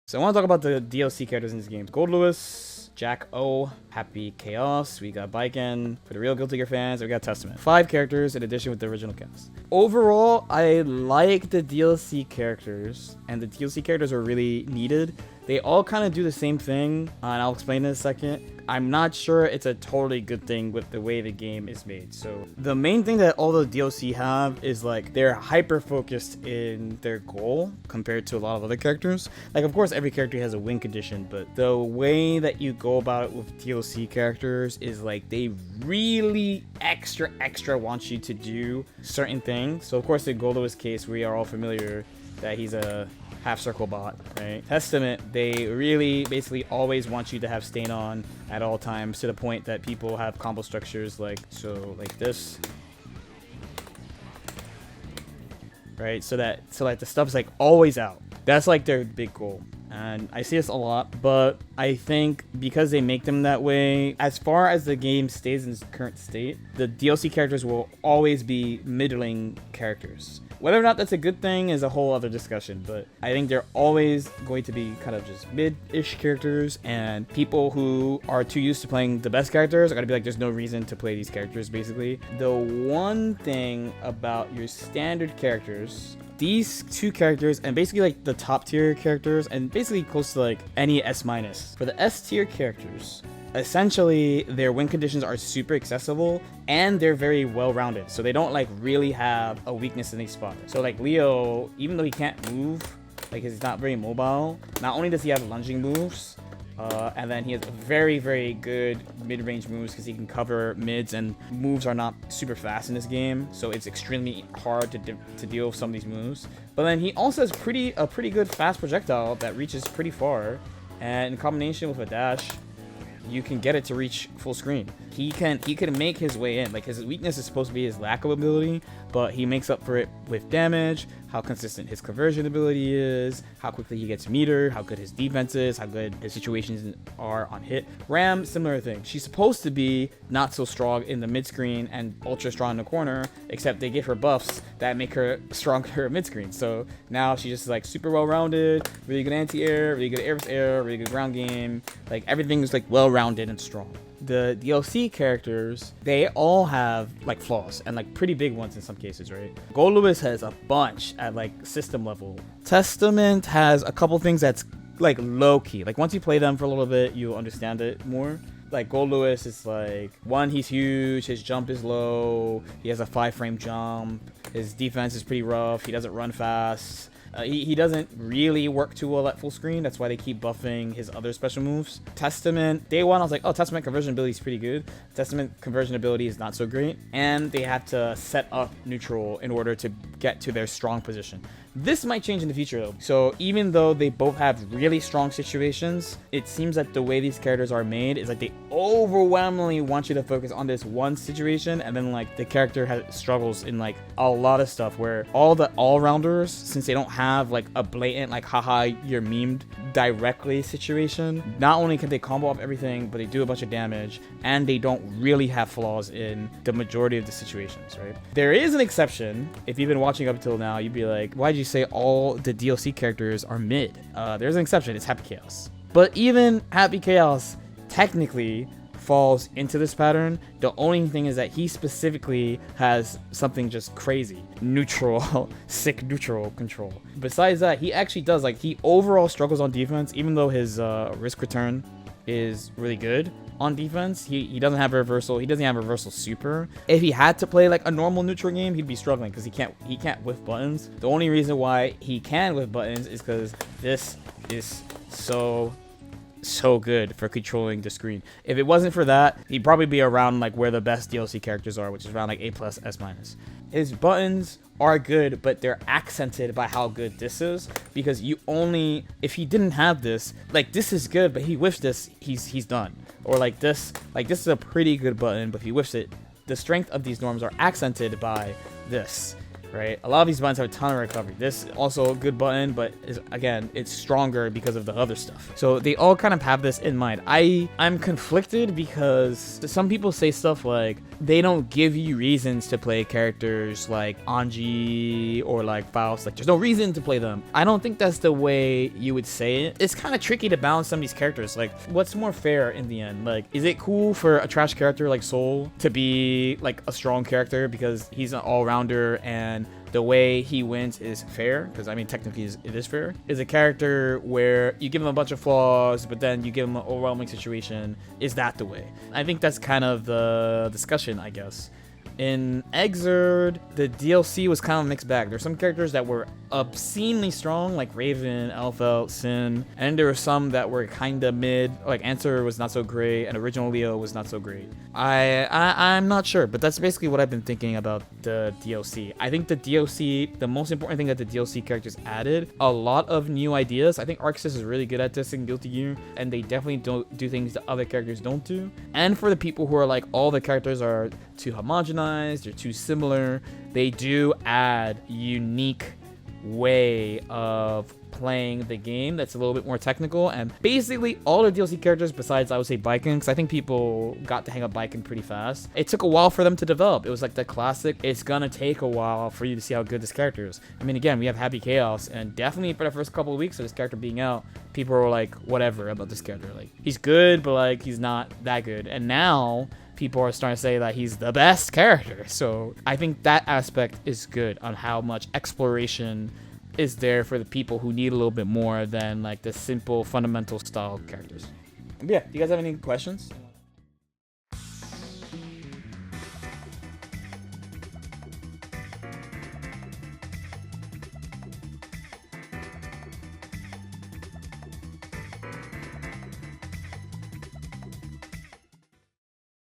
So I want to talk about the DLC characters in this game. Gold Lewis, Jack O, Happy Chaos, we got Biken, for the real Guilty Gear fans, we got Testament. 5 characters in addition with the original cast. Overall, I like the DLC characters, and the DLC characters are really needed. They all kind of do the same thing, and I'll explain in a second. I'm not sure it's a totally good thing with the way the game is made. So the main thing that all the DLC have is like they're hyper focused in their goal compared to a lot of other characters. Like, of course, every character has a win condition, but the way that you go about it with DLC characters is like they really extra want you to do certain things. So of course, in Gold Lewis case, we are all familiar that he's a half circle bot, right? Testament, they really basically always want you to have stain on at all times, to the point that people have combo structures like this, right? So that the stuff's like always out. That's like their big goal. And I see this a lot, but I think because they make them that way, as far as the game stays in its current state, the DLC characters will always be middling characters. Whether or not that's a good thing is a whole other discussion, but I think they're always going to be kind of just mid-ish characters, and people who are too used to playing the best characters are going to be like, there's no reason to play these characters, basically. The one thing about your standard characters, these 2 characters, and basically like the top tier characters, and basically close to like any S-. For the S tier characters, essentially their win conditions are super accessible and they're very well rounded, so they don't like really have a weakness in a spot. So like Leo, even though he can't move, like he's not very mobile, not only does he have lunging moves, and then he has very good mid-range moves because he can cover mids, and moves are not super fast in this game, so it's extremely hard to deal with some of these moves. But then he also has a pretty good fast projectile that reaches pretty far, and in combination with a dash, you can get it to reach full screen. He can make his way in. Like, his weakness is supposed to be his lack of ability, but he makes up for it with damage, how consistent his conversion ability is, how quickly he gets meter, how good his defense is, how good his situations are on hit. Ram, similar thing. She's supposed to be not so strong in the mid screen and ultra strong in the corner, except they give her buffs that make her stronger mid screen. So now she's just like super well rounded, really good anti-air, really good air, really good ground game. Like, everything is like well rounded and strong. The DLC characters, they all have like flaws, and like pretty big ones in some cases, right? Gold Lewis has a bunch at like system level. Testament has a couple things that's like low key. Like, once you play them for a little bit, you'll understand it more. Like, Gold Lewis is like, one, he's huge, his jump is low, he has a 5-frame jump, his defense is pretty rough, he doesn't run fast. He doesn't really work too well at full screen. That's why they keep buffing his other special moves. Testament, day one, I was like, oh, Testament conversion ability is pretty good. Testament conversion ability is not so great. And they have to set up neutral in order to get to their strong position. This might change in the future, though. So even though they both have really strong situations, it seems that the way these characters are made is like they overwhelmingly want you to focus on this one situation, and then like the character struggles in like a lot of stuff, where all the all-rounders, since they don't have like a blatant like haha you're memed directly situation, not only can they combo off everything, but they do a bunch of damage, and they don't really have flaws in the majority of the situations, right? There is an exception. If you've been watching up until now, you'd be like, why'd you say all the DLC characters are mid? There's an exception. It's Happy Chaos. But even Happy Chaos technically falls into this pattern. The only thing is that he specifically has something just crazy. Neutral, sick neutral control. Besides that, he actually does, like, he overall struggles on defense, even though his risk return is really good on defense. He doesn't have reversal. He doesn't have reversal super. If he had to play like a normal neutral game, he'd be struggling because he can't whiff buttons. The only reason why he can whiff buttons is because this is so good for controlling the screen. If it wasn't for that, he'd probably be around like where the best DLC characters are, which is around like A+, S-. His buttons are good, but they're accented by how good this is, because if he didn't have this, like, this is good, but he whiffs this, he's done. Or like this is a pretty good button, but if he whiffs it, the strength of these norms are accented by this, right? A lot of these buttons have a ton of recovery. This is also a good button, but again, it's stronger because of the other stuff. So they all kind of have this in mind. I'm conflicted because some people say stuff like, they don't give you reasons to play characters like Anji or like Faust. Like, there's no reason to play them. I don't think that's the way you would say it. It's kind of tricky to balance some of these characters. Like, what's more fair in the end? Like, is it cool for a trash character like Soul to be like a strong character because he's an all-rounder and the way he wins is fair? Because I mean, technically it is fair. Is a character where you give him a bunch of flaws, but then you give him an overwhelming situation. Is that the way? I think that's kind of the discussion, I guess. In Exerd, the DLC was kind of a mixed bag. There's some characters that were obscenely strong, like Raven, Elfelt, Sin, and there were some that were kind of mid, like Answer was not so great, and Original Leo was not so great. I'm not sure, but that's basically what I've been thinking about the DLC. I think the DLC, the most important thing that the DLC characters added, a lot of new ideas. I think Arxis is really good at this in Guilty Gear, and they definitely don't do things that other characters don't do. And for the people who are like, all the characters are too homogenized, they're too similar, they do add unique way of playing the game that's a little bit more technical. And basically all the DLC characters besides, I would say, Baiken, because I think people got to hang up Baiken pretty fast. It took a while for them to develop. It was like the classic, it's gonna take a while for you to see how good this character is. I mean, again, we have Happy Chaos, and definitely for the first couple of weeks of this character being out, people were like, whatever about this character. Like, he's good, but like, he's not that good. And now people are starting to say that he's the best character. So I think that aspect is good on how much exploration is there for the people who need a little bit more than like the simple fundamental style characters. But yeah, do you guys have any questions?